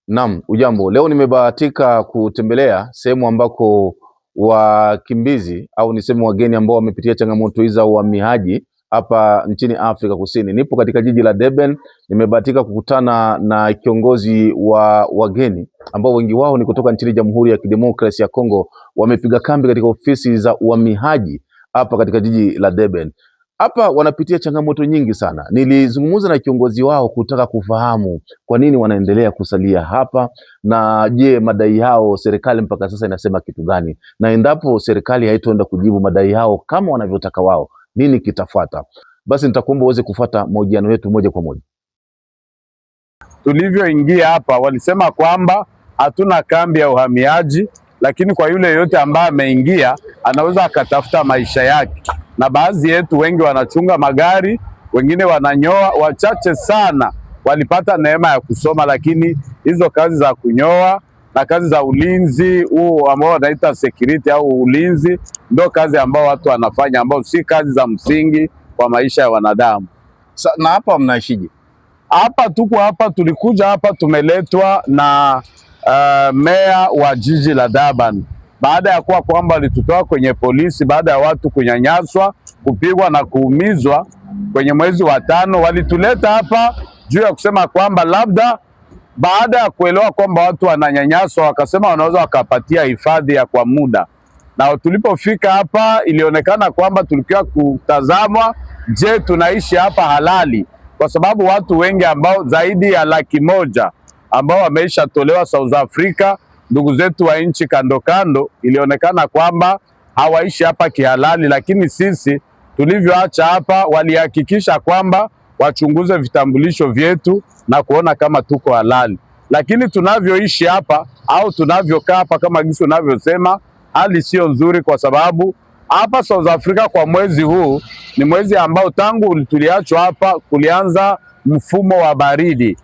Naam, ujambo. Leo nimebahatika kutembelea sehemu ambako wakimbizi au niseme wageni ambao wamepitia changamoto hizi za uhamiaji hapa nchini Afrika Kusini. Nipo katika jiji la Durban, nimebahatika kukutana na kiongozi wa wageni ambao wengi wao ni kutoka nchini Jamhuri ya Kidemokrasia ya Kongo, wamepiga kambi katika ofisi za uhamiaji hapa katika jiji la Durban. Hapa wanapitia changamoto nyingi sana. Nilizungumza na kiongozi wao kutaka kufahamu kwa nini wanaendelea kusalia hapa, na je, madai yao serikali mpaka sasa inasema kitu gani, na endapo serikali haitoenda kujibu madai yao kama wanavyotaka wao, nini kitafuata? Basi nitakuomba uweze kufuata mahojiano yetu moja kwa moja. Tulivyoingia hapa walisema kwamba hatuna kambi ya uhamiaji, lakini kwa yule yote ambaye ameingia anaweza akatafuta maisha yake. Na baadhi yetu wengi wanachunga magari, wengine wananyoa, wachache sana walipata neema ya kusoma, lakini hizo kazi za kunyoa na kazi za ulinzi huu ambao wanaita security au ulinzi ndio kazi ambao watu wanafanya, ambao si kazi za msingi kwa maisha ya wanadamu. Na hapa mnaishije? Hapa tuko hapa, tulikuja hapa tumeletwa na meya wa jiji la Durban, baada ya kuwa kwamba walitutoa kwenye polisi baada ya watu kunyanyaswa, kupigwa na kuumizwa kwenye mwezi wa 5. Walituleta hapa juu ya kusema kwamba labda baada ya kuelewa kwamba watu wananyanyaswa, wakasema wanaweza wakapatia hifadhi ya kwa muda. Na tulipofika hapa ilionekana kwamba tulikiwa kutazamwa, je, tunaishi hapa halali? Kwa sababu watu wengi ambao zaidi ya 100,000 ambao wameisha tolewa South Africa, ndugu zetu wa nchi kando kando, ilionekana kwamba hawaishi hapa kihalali. Lakini sisi tulivyoacha hapa, walihakikisha kwamba wachunguze vitambulisho vyetu na kuona kama tuko halali. Lakini tunavyoishi hapa au tunavyokaa hapa, kama jinsi unavyosema, hali sio nzuri, kwa sababu hapa South Africa kwa mwezi huu ni mwezi ambao tangu tuliachwa hapa kulianza mfumo wa baridi,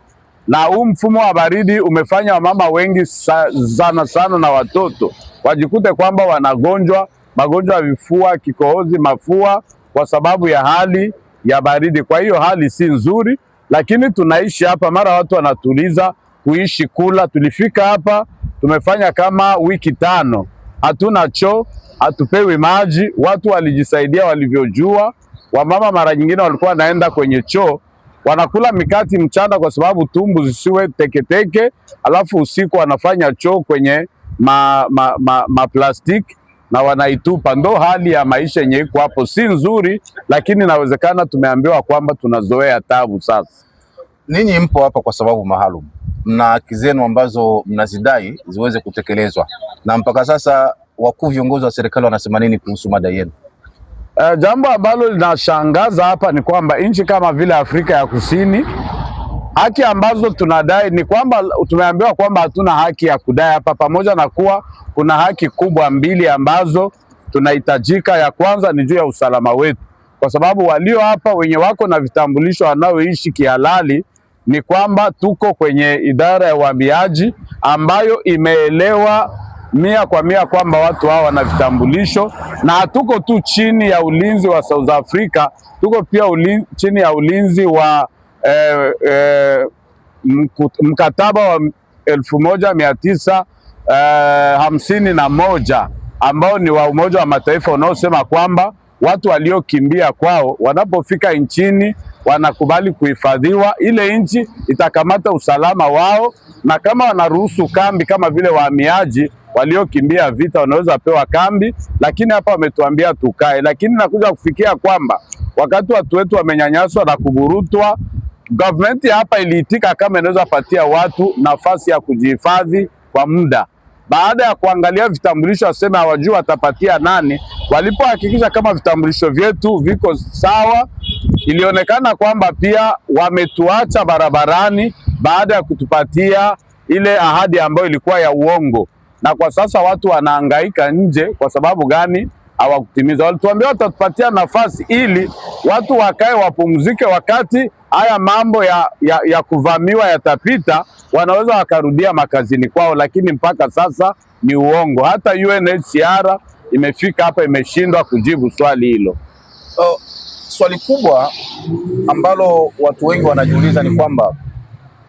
na huu mfumo wa baridi umefanya wamama wengi sana na watoto wajikute kwamba wanagonjwa magonjwa ya vifua, kikohozi, mafua kwa sababu ya hali ya baridi. Kwa hiyo hali si nzuri, lakini tunaishi hapa. Mara watu wanatuliza kuishi kula. Tulifika hapa tumefanya kama wiki 5, hatuna choo, hatupewi maji. Watu walijisaidia walivyojua. Wamama mara nyingine walikuwa wanaenda kwenye choo wanakula mikati mchana kwa sababu tumbu zisiwe teketeke, alafu usiku wanafanya choo kwenye plastiki na wanaitupa. Ndo hali ya maisha yenye iko hapo, si nzuri, lakini inawezekana tumeambiwa kwamba tunazoea tabu. Sasa ninyi mpo hapa kwa sababu maalum, mna haki zenu ambazo mnazidai ziweze kutekelezwa, na mpaka sasa wakuu viongozi wa serikali wanasema nini kuhusu madai yenu? Jambo ambalo linashangaza hapa ni kwamba nchi kama vile Afrika ya Kusini, haki ambazo tunadai ni kwamba tumeambiwa kwamba hatuna haki ya kudai hapa, pamoja na kuwa kuna haki kubwa mbili ambazo tunahitajika. Ya kwanza ni juu ya usalama wetu, kwa sababu walio hapa wenye wako na vitambulisho wanaoishi kihalali, ni kwamba tuko kwenye idara ya uhamiaji ambayo imeelewa 100% kwamba watu hawa wana vitambulisho, na hatuko tu chini ya ulinzi wa South Africa, tuko pia chini ya ulinzi wa mkataba wa 1951 ambao ni wa Umoja wa Mataifa unaosema kwamba watu waliokimbia kwao wanapofika nchini wanakubali kuhifadhiwa. Ile nchi itakamata usalama wao, na kama wanaruhusu kambi kama vile wahamiaji waliokimbia vita wanaweza pewa kambi, lakini hapa wametuambia tukae. Lakini nakuja kufikia kwamba wakati watu wetu wamenyanyaswa na kuburutwa, government hapa iliitika kama inaweza patia watu nafasi ya kujihifadhi kwa muda. Baada ya kuangalia vitambulisho wasema hawajua watapatia nani, walipohakikisha kama vitambulisho vyetu viko sawa, ilionekana kwamba pia wametuacha barabarani baada ya kutupatia ile ahadi ambayo ilikuwa ya uongo. Na kwa sasa watu wanahangaika nje. Kwa sababu gani? Hawakutimiza. Walituambia watatupatia nafasi ili watu wakae wapumzike, wakati haya mambo ya kuvamiwa yatapita, wanaweza wakarudia makazini kwao, lakini mpaka sasa ni uongo. Hata UNHCR imefika hapa imeshindwa kujibu swali hilo. Swali kubwa ambalo watu wengi wanajiuliza ni kwamba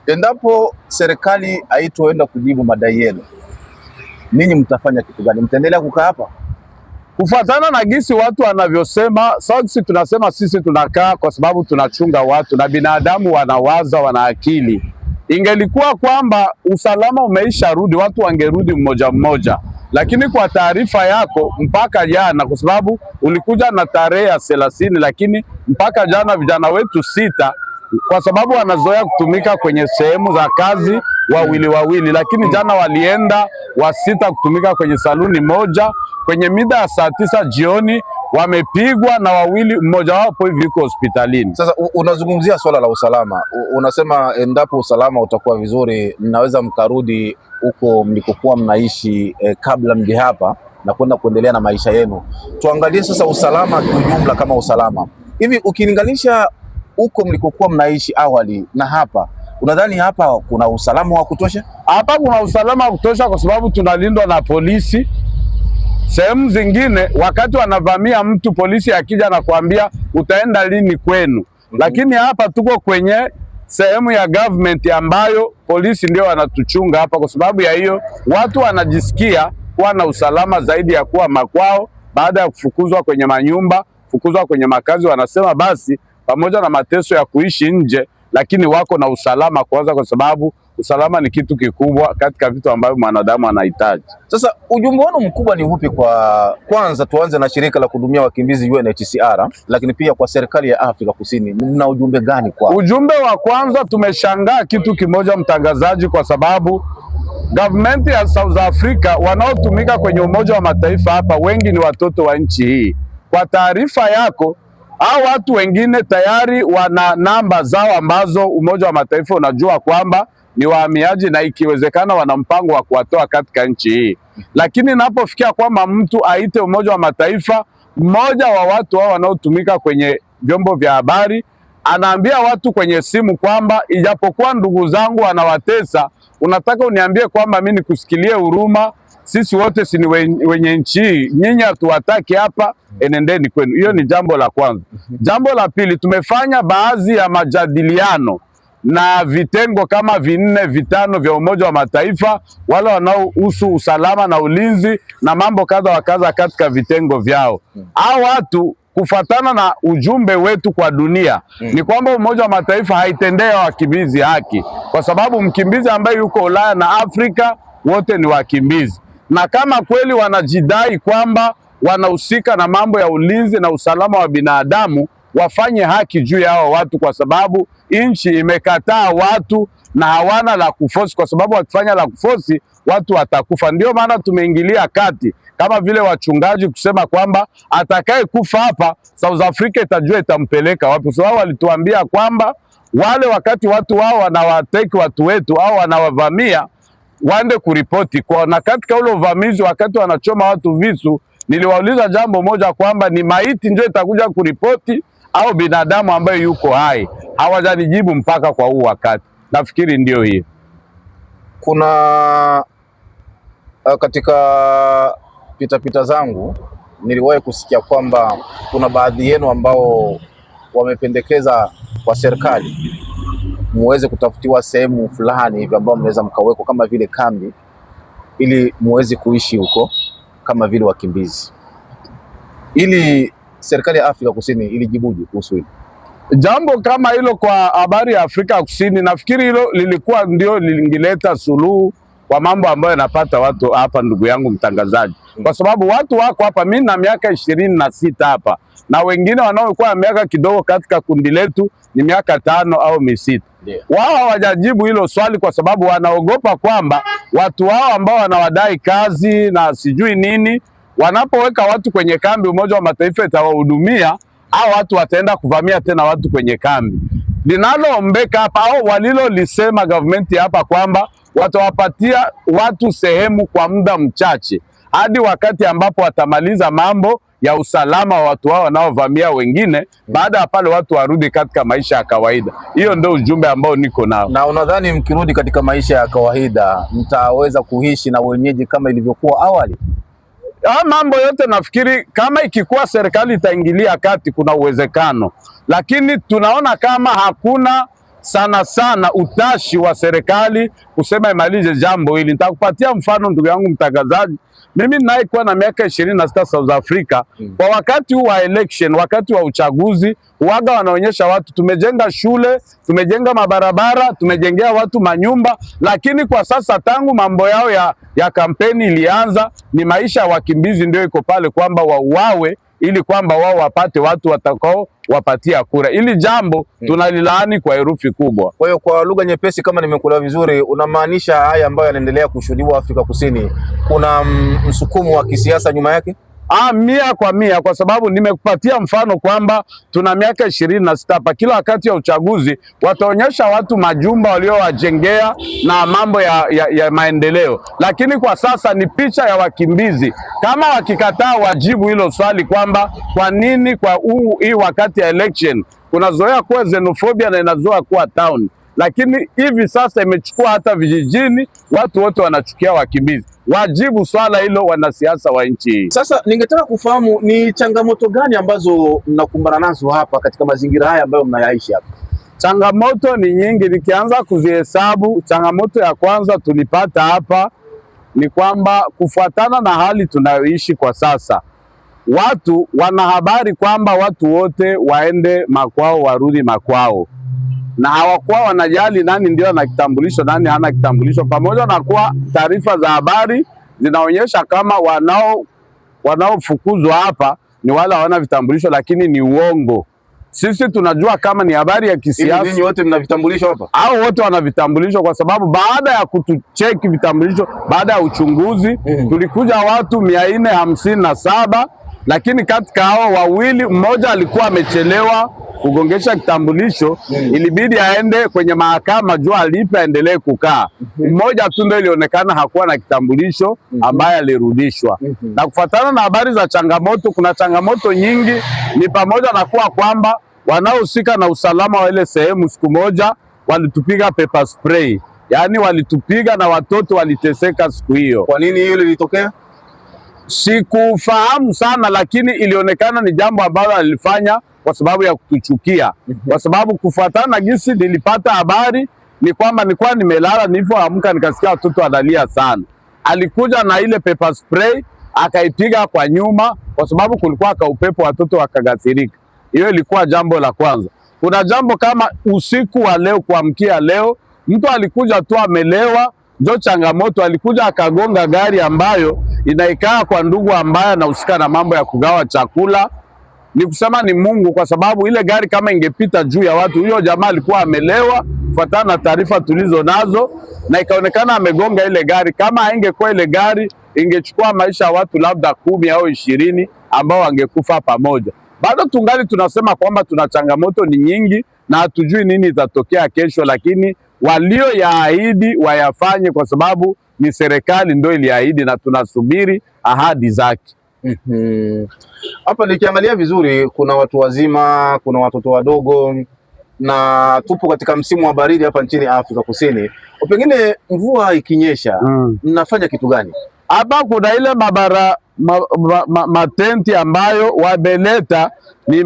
Endapo serikali haitoenda kujibu madai yenu, ninyi mtafanya kitu gani? Mtaendelea kukaa hapa? Kufuatana na gisi watu wanavyosema, sisi tunasema sisi tunakaa kwa sababu tunachunga watu na binadamu wanawaza, wana akili. Ingelikuwa kwamba usalama umeisha rudi, watu wangerudi mmoja mmoja, lakini kwa taarifa yako, mpaka jana, kwa sababu ulikuja na tarehe ya 30, lakini mpaka jana vijana wetu 6, kwa sababu wanazoea kutumika kwenye sehemu za kazi wawili, lakini jana walienda wa6 kutumika kwenye saluni moja. Kwenye mida ya saa 9 jioni wamepigwa na wawili, mmoja wapo hivi yuko hospitalini. Sasa unazungumzia swala la usalama, unasema endapo usalama utakuwa vizuri, mnaweza mkarudi huko mlikokuwa mnaishi kabla mje hapa na kwenda kuendelea na maisha yenu. Tuangalie sasa usalama kiujumla, kama usalama hivi ukilinganisha huko mlikokuwa mnaishi awali na hapa, unadhani hapa kuna usalama wa kutosha? Hapa kuna usalama wa kutosha kwa sababu tunalindwa na polisi. Sehemu zingine wakati wanavamia mtu, polisi akija na kuambia utaenda lini kwenu. Lakini hapa tuko kwenye sehemu ya government ambayo polisi ndio wanatuchunga hapa. Kwa sababu ya hiyo watu wanajisikia kuwa na usalama zaidi ya kuwa makwao, baada ya kufukuzwa kwenye manyumba, kufukuzwa kwenye makazi. Wanasema basi pamoja na mateso ya kuishi nje, lakini wako na usalama kwanza, kwa sababu usalama ni kitu kikubwa katika vitu ambavyo mwanadamu anahitaji. Sasa ujumbe wenu mkubwa ni upi? Kwanza tuanze na shirika la kuhudumia wakimbizi UNHCR, lakini pia kwa serikali ya Afrika Kusini, mna ujumbe gani kwa? Ujumbe wa kwanza, tumeshangaa kitu kimoja mtangazaji, kwa sababu government ya South Africa wanaotumika kwenye Umoja wa Mataifa hapa wengi ni watoto wa nchi hii. Kwa taarifa yako, hao watu wengine tayari wana namba zao ambazo Umoja wa Mataifa unajua kwamba ni wahamiaji na ikiwezekana wana mpango wa kuwatoa katika nchi hii. Lakini inapofikia kwamba mtu aite Umoja wa Mataifa, mmoja wa watu hao wanaotumika kwenye vyombo vya habari anaambia watu kwenye simu kwamba ijapokuwa ndugu zangu wanawatesa, unataka uniambie kwamba mimi nikusikilie huruma? Sisi wote si ni wenye nchi hii, nyinyi hatuwataki hapa, enendeni kwenu. Hiyo ni jambo la kwanza. Jambo la pili, tumefanya baadhi ya majadiliano na vitengo kama 4-5 vya Umoja wa Mataifa, wale wanaohusu usalama na ulinzi na mambo kadha wa kadha katika vitengo vyao. Hao watu kufatana na ujumbe wetu kwa dunia ni kwamba Umoja wa Mataifa haitendea wakimbizi haki, kwa sababu mkimbizi ambaye yuko Ulaya na Afrika wote ni wakimbizi, na kama kweli wanajidai kwamba wanahusika na mambo ya ulinzi na usalama wa binadamu, wafanye haki juu ya hao watu, kwa sababu nchi imekataa watu na hawana la kufosi, kwa sababu wakifanya la kufosi watu watakufa. Ndio maana tumeingilia kati kama vile wachungaji kusema kwamba atakaye kufa hapa South Africa itajua itampeleka wapi. So wao walituambia kwamba wale wakati watu wao wanawateki watu wetu au wanawavamia waende kuripoti kwa, na katika ule uvamizi wakati wanachoma watu visu, niliwauliza jambo moja kwamba ni maiti ndio itakuja kuripoti au binadamu ambaye yuko hai. Hawajanijibu mpaka kwa huu wakati. Nafikiri ndio hii. Kuna katika pitapita zangu niliwahi kusikia kwamba kuna baadhi yenu ambao wamependekeza kwa serikali muweze kutafutiwa sehemu fulani hivi ambao mnaweza mkawekwa kama vile kambi, ili muweze kuishi huko kama vile wakimbizi. Ili serikali ya Afrika Kusini ilijibuje kuhusu hilo? Jambo kama hilo kwa habari ya Afrika Kusini, nafikiri hilo lilikuwa ndio lingileta suluhu kwa mambo ambayo yanapata watu hapa, ndugu yangu mtangazaji. Kwa sababu watu wako hapa, mimi na miaka 26 hapa, na wengine wanaokuwa na miaka kidogo katika kundi letu ni miaka 5 au 6. Wao hawajajibu hilo swali kwa sababu wanaogopa kwamba watu wao ambao wanawadai kazi na sijui nini, wanapoweka watu kwenye kambi Umoja wa Mataifa itawahudumia, hao watu wataenda kuvamia tena watu kwenye kambi. Linaloombeka hapa au walilolisema government hapa kwamba watawapatia watu sehemu kwa muda mchache hadi wakati ambapo watamaliza mambo ya usalama wa watu wao wanaovamia wengine. Baada ya pale watu warudi katika maisha ya kawaida. Hiyo ndio ujumbe ambao niko nao. Na unadhani mkirudi katika maisha ya kawaida mtaweza kuishi na wenyeji kama ilivyokuwa awali? Mambo yote nafikiri kama ikikuwa serikali itaingilia kati kuna uwezekano, lakini tunaona kama hakuna sana sana utashi wa serikali kusema imalize jambo hili. Nitakupatia mfano ndugu yangu mtangazaji. Mimi ninayekuwa na miaka 26 South Africa, kwa wakati huu wa election, wakati wa uchaguzi, waga wanaonyesha watu tumejenga shule, tumejenga mabarabara, tumejengea watu manyumba, lakini kwa sasa tangu mambo yao ya kampeni ilianza, ni maisha ya wakimbizi ndio iko pale, kwamba wauawe ili kwamba wao wapate watu watakao wapatia kura. Ili jambo tunalilaani kwa herufi kubwa. Kwa hiyo kwa lugha nyepesi, kama nimekuelewa vizuri, unamaanisha haya ambayo yanaendelea kushuhudiwa Afrika Kusini, kuna msukumo wa kisiasa nyuma yake? 100%, kwa sababu nimekupatia mfano kwamba tuna miaka 26 hapa. Kila wakati ya uchaguzi wataonyesha watu majumba waliowajengea na mambo ya maendeleo, lakini kwa sasa ni picha ya wakimbizi. Kama wakikataa wajibu hilo swali kwamba kwa nini kwa hii wakati ya election kunazoea kuwa xenophobia na inazoea kuwa town, lakini hivi sasa imechukua hata vijijini, watu wote wanachukia wakimbizi. Wajibu swala hilo wanasiasa wa nchi hii. Sasa ningetaka kufahamu ni changamoto gani ambazo mnakumbana nazo hapa katika mazingira haya ambayo mnayaishi hapa? Changamoto ni nyingi, nikianza kuzihesabu. Changamoto ya kwanza tulipata hapa ni kwamba kufuatana na hali tunayoishi kwa sasa, watu wana habari kwamba watu wote waende makwao, warudi makwao, na hawakuwa wanajali nani ndio ana kitambulisho, nani hana kitambulisho, pamoja na kuwa taarifa za habari zinaonyesha kama wanaofukuzwa hapa ni wale hawana vitambulisho, lakini ni uongo. Sisi tunajua kama ni habari ya kisiasa. Ninyi wote mna vitambulisho hapa? Hao wote wana vitambulisho, kwa sababu baada ya kutucheki vitambulisho, baada ya uchunguzi tulikuja watu 457, lakini katika hao wawili, mmoja alikuwa amechelewa kugongesha kitambulisho, ilibidi aende kwenye mahakama jua alipe aendelee kukaa. Mmoja tu ndio ilionekana hakuwa na kitambulisho ambaye alirudishwa. Na kufuatana na habari za changamoto, kuna changamoto nyingi, ni pamoja na kuwa kwamba wanaohusika na usalama wa ile sehemu siku moja walitupiga pepper spray, yaani walitupiga na watoto waliteseka siku hiyo. Kwa nini hiyo ilitokea? Sikufahamu sana, lakini ilionekana ni jambo ambalo alifanya kwa sababu ya kutuchukia. Kwa sababu kufuatana na jinsi nilipata habari ni kwamba nilikuwa nimelala, nilipoamka nikasikia watoto wanalia sana. Alikuja na ile pepper spray akaipiga kwa nyuma, kwa sababu kulikuwa ka upepo, watoto wakagasirika. Hiyo ilikuwa jambo la kwanza. Kuna jambo kama usiku wa leo kuamkia leo, mtu alikuja tu amelewa, ndio changamoto. Alikuja akagonga gari ambayo inaikaa kwa ndugu ambaye anahusika na mambo ya kugawa chakula. Ni kusema ni Mungu, kwa sababu ile gari kama ingepita juu ya watu, huyo jamaa alikuwa amelewa kufuatana na taarifa tulizo nazo, na ikaonekana amegonga ile gari. Kama haingekuwa ile gari, ingechukua maisha ya watu labda 10 au 20 ambao wangekufa pamoja. Bado tungali tunasema kwamba tuna changamoto ni nyingi na hatujui nini itatokea kesho, lakini walio yaahidi wayafanye, kwa sababu ni serikali ndio iliahidi na tunasubiri ahadi zake. Hapa nikiangalia vizuri, kuna watu wazima, kuna watoto wadogo, na tupo katika msimu wa baridi hapa nchini Afrika Kusini. Pengine mvua ikinyesha, mnafanya kitu gani? Hapa kuna ile matenti ambayo wameleta, ni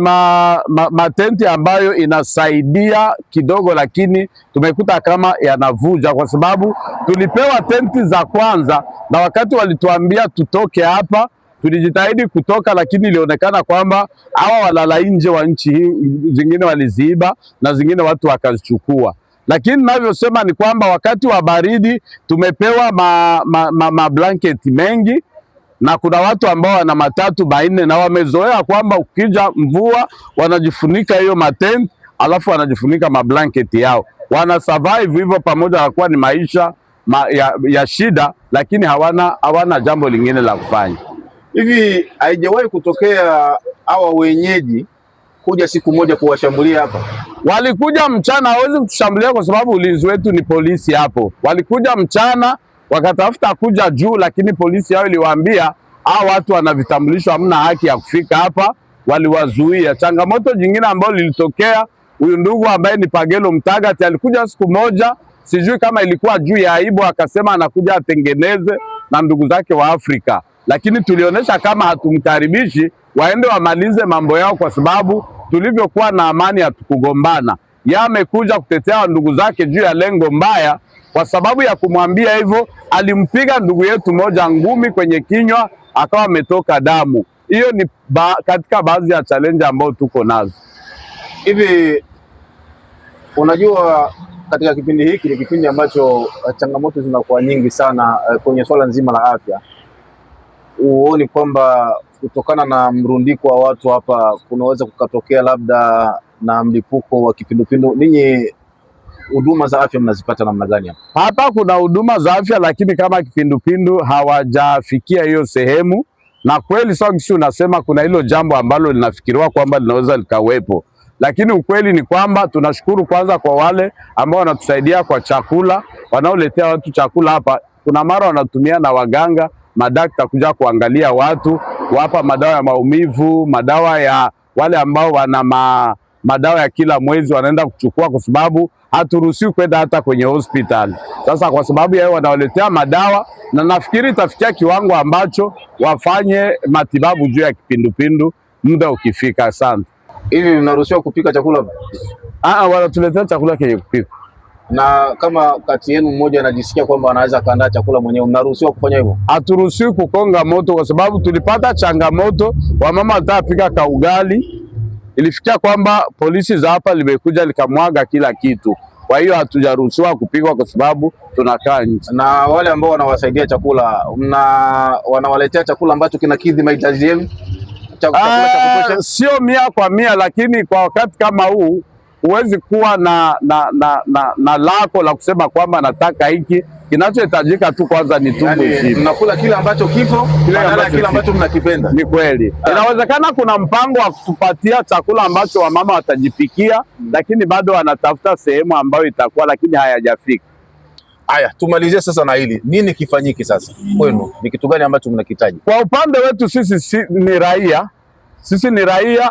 matenti ambayo inasaidia kidogo, lakini tumekuta kama yanavuja, kwa sababu tulipewa tenti za kwanza, na wakati walituambia tutoke hapa tulijitahidi kutoka, lakini ilionekana kwamba hawa walala nje wa nchi hii, zingine waliziiba na zingine watu wakazichukua. Lakini ninavyosema ni kwamba wakati wa baridi tumepewa blanket mengi, na kuna watu ambao wana 3 4 na wamezoea kwamba ukija mvua wanajifunika hiyo matent, alafu wanajifunika mablanket yao, wana survive hivyo, pamoja na kuwa ni maisha ya shida, lakini hawana jambo lingine la kufanya. Hivi haijawahi kutokea hawa wenyeji kuja siku moja kuwashambulia hapa? Walikuja mchana, hawezi kutushambulia kwa sababu ulinzi wetu ni polisi hapo. Walikuja mchana wakatafuta kuja juu, lakini polisi yao iliwaambia hao watu wana vitambulisho, hamna haki ya kufika hapa, waliwazuia. Changamoto jingine ambayo lilitokea, huyu ndugu ambaye ni Pagelo Mtagati alikuja siku moja, sijui kama ilikuwa juu ya aibu, akasema anakuja atengeneze na ndugu zake wa Afrika, lakini tulionyesha kama hatumkaribishi, waende wamalize mambo yao, kwa sababu tulivyokuwa na amani hatukugombana. yeye amekuja kutetea ndugu zake juu ya lengo mbaya. Kwa sababu ya kumwambia hivyo, alimpiga ndugu yetu moja ngumi kwenye kinywa, akawa ametoka damu. Hiyo ni katika baadhi ya challenge ambayo tuko nazo. Hivi unajua, katika kipindi hiki ni kipindi ambacho changamoto zinakuwa nyingi sana kwenye swala nzima la afya. Huoni kwamba kutokana na mrundiko wa watu hapa kunaweza kukatokea labda na mlipuko wa kipindupindu? Ninyi huduma za afya mnazipata namna gani hapa? Hapa kuna huduma za afya, lakini kama kipindupindu hawajafikia hiyo sehemu. Na kweli sawa, kisi unasema kuna hilo jambo ambalo linafikiriwa kwamba linaweza likawepo, lakini ukweli ni kwamba tunashukuru kwanza kwa wale ambao wanatusaidia kwa chakula, wanaoletea watu chakula hapa. Kuna mara wanatumia na waganga, madakta kuja kuangalia watu, kuwapa madawa ya maumivu, madawa ya wale ambao wana madawa ya kila mwezi wanaenda kuchukua, kwa sababu haturuhusiwi kwenda hata kwenye hospitali. Sasa kwa sababu ya wanawaletea madawa, na nafikiri itafikia kiwango ambacho wafanye matibabu juu ya kipindupindu muda ukifika. Asante. Hivi mnaruhusiwa kupika chakula? Wanatuletea chakula kenye kupika. Na kama kati yenu mmoja anajisikia kwamba anaweza kaandaa chakula mwenyewe, mnaruhusiwa kufanya hivyo? Haturuhusiwi kukonga moto, kwa sababu tulipata changamoto, wamama watapika kaugali, ilifikia kwamba polisi za hapa limekuja likamwaga kila kitu. Kwa hiyo hatujaruhusiwa kupikwa kwa sababu tunakaa nje. Na wale ambao wanawasaidia chakula, wanawaletea chakula ambacho kinakidhi mahitaji yenu? Sio 100%, lakini kwa wakati kama huu huwezi kuwa na lako la kusema kwamba nataka hiki. Kinachohitajika tu kwanza ni tumbo hili. Mnakula kile ambacho kipo, kile ambacho mnakipenda. Ni kweli. Inawezekana kuna mpango wa kutupatia chakula ambacho wamama watajipikia, lakini bado wanatafuta sehemu ambayo itakuwa, lakini hayajafika. Haya, tumalizie sasa na hili. Nini kifanyiki sasa kwenu? Ni kitu gani ambacho mnakitaji? Kwa upande wetu sisi ni raia. Sisi ni raia,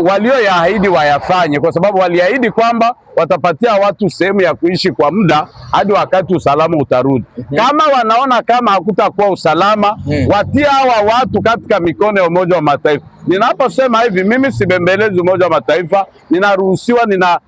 walioyaahidi wayafanye, kwa sababu waliahidi kwamba watapatia watu sehemu ya kuishi kwa muda hadi wakati usalama utarudi. Kama wanaona kama hakutakuwa usalama, watia hawa watu katika mikono ya Umoja wa Mataifa. Ninaposema hivi, mimi sibembelezi Umoja wa Mataifa, ninaruhusiwa, nina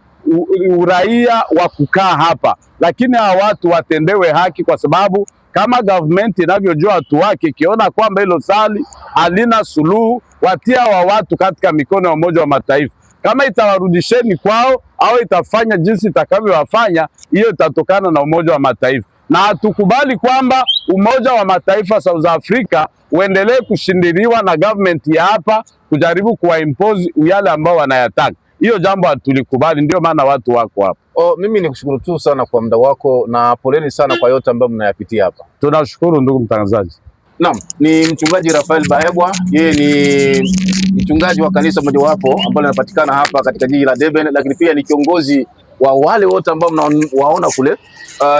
uraia wa kukaa hapa, lakini hawa watu watendewe haki, kwa sababu kama government inavyojua watu wake, ikiona kwamba hilo swali halina suluhu, watia wa watu katika mikono ya Umoja wa Mataifa. Kama itawarudisheni kwao au itafanya jinsi itakavyowafanya, hiyo itatokana na Umoja wa Mataifa, na hatukubali kwamba Umoja wa Mataifa South Africa uendelee kushindiliwa na government ya hapa kujaribu kuwaimpose yale ambao wanayataka. Hiyo jambo hatulikubali, ndio maana watu wako hapa. Mimi nikushukuru tu sana kwa muda wako na poleni sana kwa yote ambayo mnayapitia hapa. Tunashukuru ndugu mtangazaji. Naam, ni mchungaji Raphael Bahebwa. Yeye ni mchungaji wa kanisa mojawapo ambalo linapatikana hapa katika jiji la Durban, lakini pia ni kiongozi wa wale wote ambao mnawaona kule,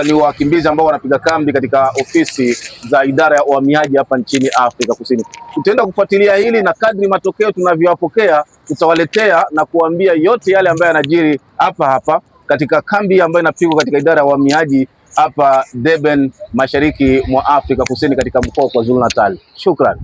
ni wakimbizi ambao wanapiga kambi katika ofisi za idara ya uhamiaji hapa nchini Afrika Kusini. Tutaenda kufuatilia hili na kadri matokeo tunavyowapokea tutawaletea na kuambia yote yale ambayo yanajiri hapa katika kambi ambayo inapigwa katika idara ya uhamiaji hapa Durban, mashariki mwa Afrika Kusini, katika mkoa wa KwaZulu-Natal. Shukrani.